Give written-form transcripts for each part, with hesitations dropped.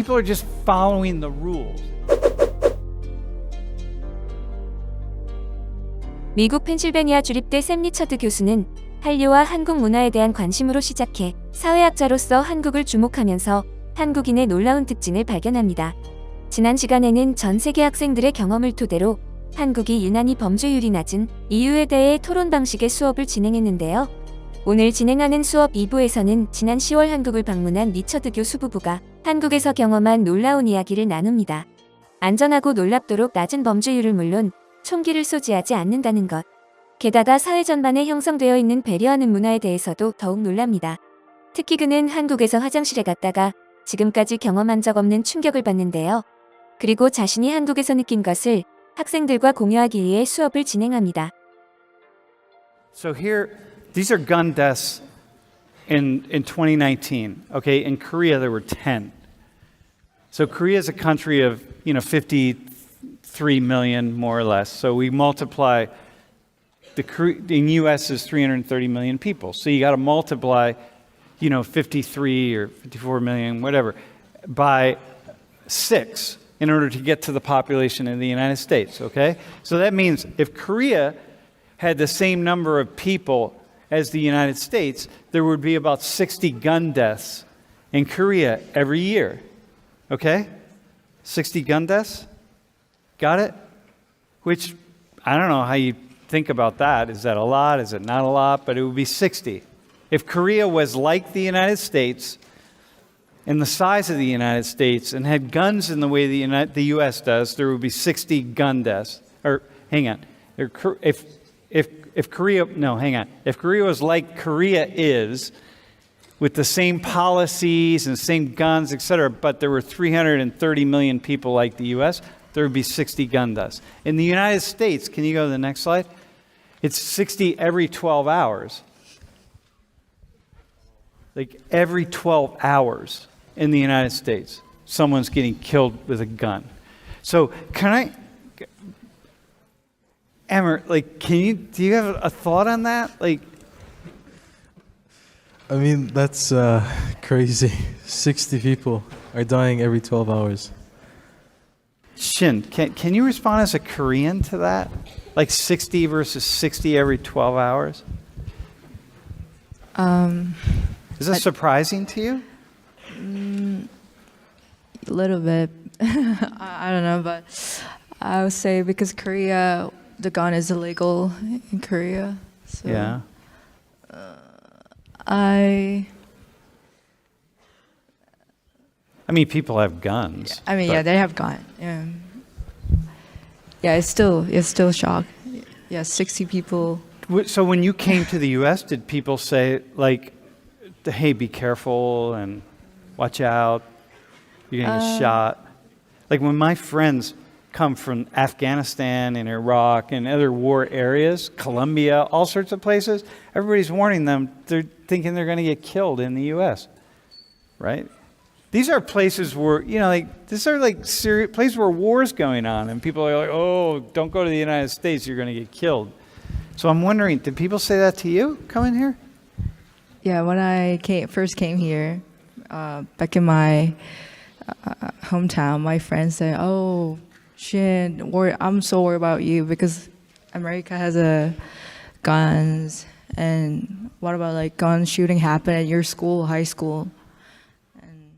people are just following the rules. 미국 펜실베니아 주립대 샘 리처드 교수는 한류와 한국 문화에 대한 관심으로 시작해 사회학자로서 한국을 주목하면서 한국인의 놀라운 특징을 발견합니다. 지난 시간에는 전 세계 학생들의 경험을 토대로 한국이 유난히 범죄율이 낮은 이유에 대해 토론 방식의 수업을 진행했는데요. 오늘 진행하는 수업 2부에서는 지난 10월 한국을 방문한 리처드 교수 부부가 한국에서 경험한 놀라운 이야기를 나눕니다. 안전하고 놀랍도록 낮은 범죄율을 물론 총기를 소지하지 않는다는 것. 게다가 사회 전반에 형성되어 있는 배려하는 문화에 대해서도 더욱 놀랍니다. 특히 그는 한국에서 화장실에 갔다가 지금까지 경험한 적 없는 충격을 받는데요. 그리고 자신이 한국에서 느낀 것을 학생들과 공유하기 위해 수업을 진행합니다. So here, these are gun deaths in 2019. Okay, in Korea there were 10. So Korea is a country of 53 million more or less. So we multiply in U.S. is 330 million people. So you got to multiply, 53 or 54 million, whatever, by 6 in order to get to the population in the United States. Okay, so that means if Korea had the same number of people as the United States, there would be about 60 gun deaths in Korea every year. Okay? 60 gun deaths? Got it? Which, I don't know how you think about that. Is that a lot? Is it not a lot? But it would be 60. If Korea was like the United States, in the size of the United States, and had guns in the way the U.S. does, there would be 60 gun deaths. Or, hang on. If Korea was like Korea is, with the same policies and same guns, etc., but there were 330 million people like the U.S., there would be 60 gun deaths. In the United States, can you go to the next slide? It's 60 every 12 hours. Like every 12 hours in the United States, someone's getting killed with a gun. So Emmer, do you have a thought on that? I mean, that's crazy. 60 people are dying every 12 hours. Shin, can you respond as a Korean to that? Like 60 versus 60 every 12 hours? Is that surprising to you? A little bit. I don't know, but I would say because Korea, the gun is illegal in Korea. So Yeah. I mean, people have guns. yeah, they have gun. Yeah, it's still shock. Yeah, 60 people. So when you came to the U.S., did people say, hey, be careful and watch out, you're going to get shot? Like when my friends come from Afghanistan and Iraq and other war areas, Colombia, all sorts of places, everybody's warning them, they're thinking they're going to get killed in the U.S., right? These are places where, these are serious places where war's going on, and people are like, oh, don't go to the United States, you're going to get killed. So I'm wondering, did people say that to you coming here? Yeah, when I first came here, back in my hometown, my friends said, oh, shit, I'm so worried about you because America has guns, and what about gun shooting happen at your school, high school? And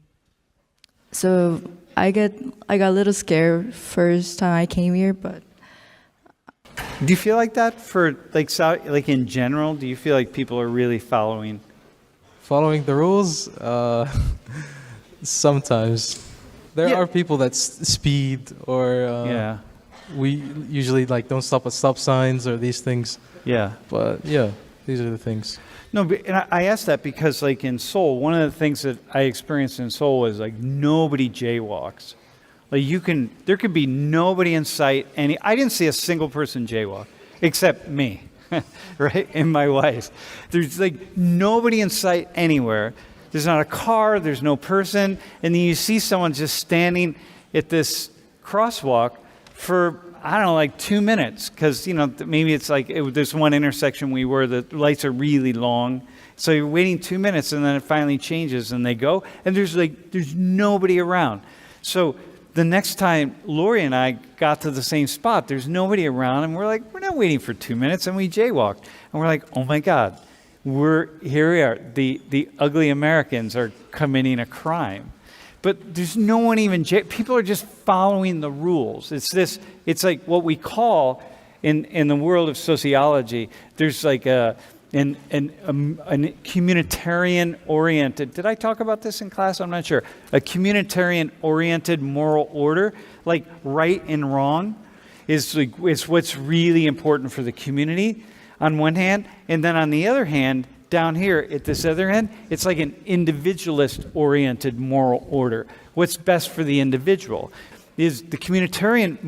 so I got a little scared first time I came here, but do you feel like that for in general? Do you feel like people are really following the rules? Sometimes. There are people that speed or we usually don't stop at stop signs or these things. Yeah. But yeah, these are the things. No, but I asked that because in Seoul, one of the things that I experienced in Seoul was nobody jaywalks. There could be nobody in sight, and I didn't see a single person jaywalk except me, right, and my wife. There's nobody in sight anywhere. There's not a car, there's no person, and then you see someone just standing at this crosswalk for, 2 minutes, because, maybe it's this one intersection the lights are really long, So you're waiting 2 minutes and then it finally changes and they go and there's nobody around. So the next time Lori and I got to the same spot, there's nobody around and we're like, we're not waiting for 2 minutes, and we jaywalked. And we're like, oh my God, here we are. The ugly Americans are committing a crime. But there's no one even, people are just following the rules. It's like what we call in the world of sociology, there's like a communitarian-oriented, did I talk about this in class? I'm not sure. A communitarian-oriented moral order, like right and wrong, is what's really important for the community on one hand. And then on the other hand, down here at this other end, it's like an individualist-oriented moral order. What's best for the individual? Is the communitarian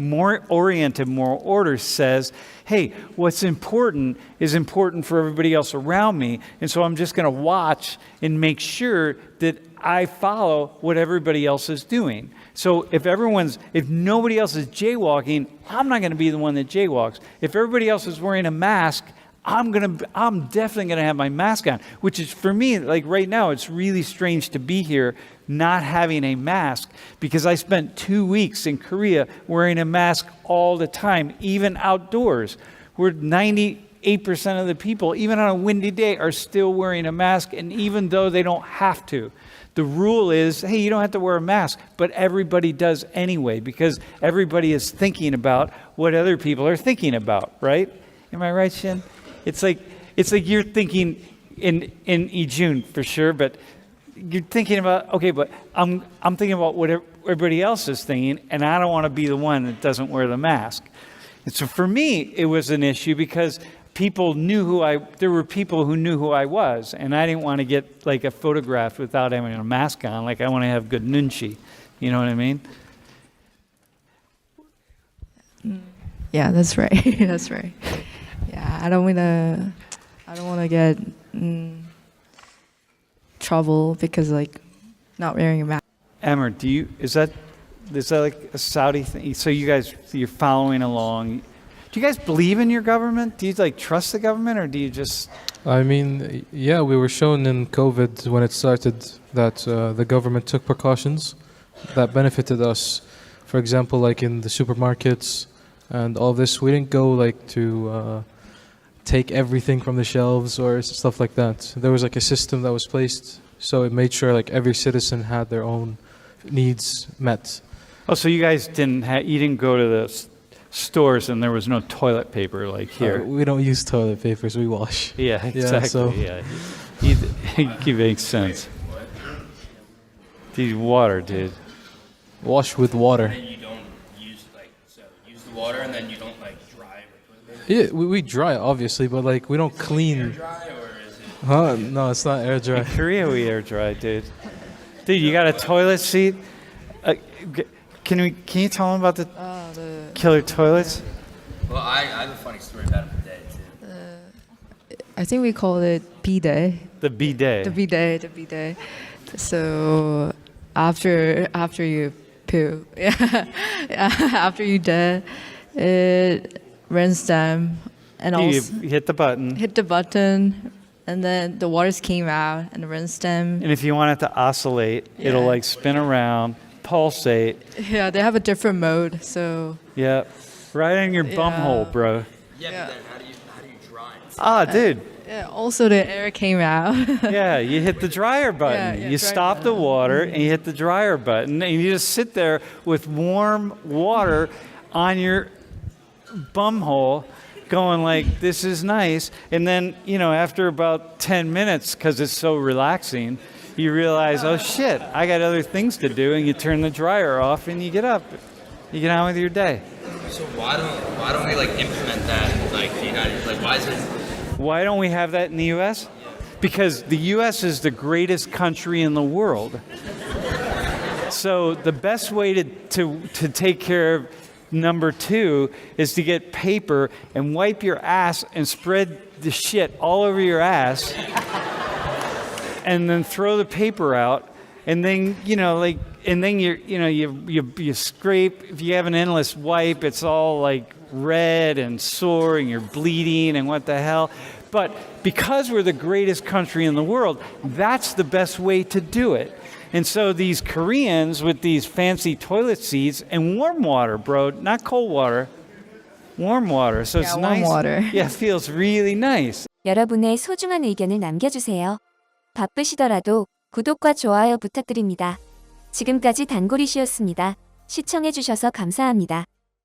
oriented moral order says, hey, what's important is important for everybody else around me, and so I'm just going to watch and make sure that I follow what everybody else is doing. So if nobody else is jaywalking, I'm not going to be the one that jaywalks. If everybody else is wearing a mask, I'm definitely going to have my mask on, which is, for me, like right now, it's really strange to be here not having a mask, because I spent 2 weeks in Korea wearing a mask all the time, even outdoors, where 98% of the people, even on a windy day, are still wearing a mask, and even though they don't have to. The rule is, hey, you don't have to wear a mask, but everybody does anyway, because everybody is thinking about what other people are thinking about, right? Am I right, Shin? It's like you're thinking in Ijun for sure, but you're thinking about, okay, but I'm thinking about what everybody else is thinking, and I don't want to be the one that doesn't wear the mask. And so for me, it was an issue because there were people who knew who I was, and I didn't want to get like a photograph without having a mask on. Like, I want to have good nunchi. You know what I mean? Yeah, that's right. That's right. Yeah, I don't want to get trouble because like not wearing a mask. Emmer, is that like a Saudi thing? So you're following along. Do you guys believe in your government? Do you like trust the government, or do you just? I mean, yeah, we were shown in COVID when it started that the government took precautions that benefited us. For example, like in the supermarkets and all this, we didn't go like to take everything from the shelves or stuff like that. There was like a system that was placed, so it made sure like every citizen had their own needs met. Oh, so you guys didn't go to the stores and there was no toilet paper like here? We don't use toilet papers, we wash. Yeah, exactly. Yeah, It makes sense. Dude, water, dude. Wash with water. And then you don't use the water, and then you don't like dry with it. Yeah, we dry obviously, but like we don't clean. Air dry, or is it? Huh? No, it's not air dry. In Korea, we air dry, dude. Dude, you got a toilet seat? Can you tell them about the killer toilets? Well, I have a funny story about it today too. I think we call it bidet. The bidet. The bidet. So after you poo, after you dead, it rinse them, and also You hit the button. hit the button, and then the waters came out and rinse them. And if you want it to oscillate, it'll Yeah. like spin around, pulsate. Yeah, they have a different mode. So Yeah. Right in your bum Yeah. hole, bro. Yeah, Yeah. but then how do you dry it? Ah, dude. yeah, also the air came out. Yeah, you hit the dryer button. Yeah, You dryer stop the button. water and you hit the dryer button, and you just sit there with warm water on your bum hole going like, this is nice. And then, after about 10 minutes, because it's so relaxing, you realize, oh shit, I got other things to do, and you turn the dryer off and you get up. You get on with your day. So why don't we like implement that like the United? Like, why is it? Why don't we have that in the U.S.? Because the U.S. is the greatest country in the world. So the best way to take care of number two is to get paper and wipe your ass and spread the shit all over your ass, and then throw the paper out, and then you scrape. If you have an endless wipe, it's all like red and sore and you're bleeding and what the hell. But because we're the greatest country in the world, that's the best way to do it. And so these Koreans with these fancy toilet seats and warm water, bro, not cold water, warm water. So it's warm nice. water. Yeah, it feels really nice. 여러분의 소중한 의견을 남겨주세요. 바쁘시더라도 구독과 좋아요 부탁드립니다. 지금까지 단골이시였습니다. 시청해주셔서 감사합니다.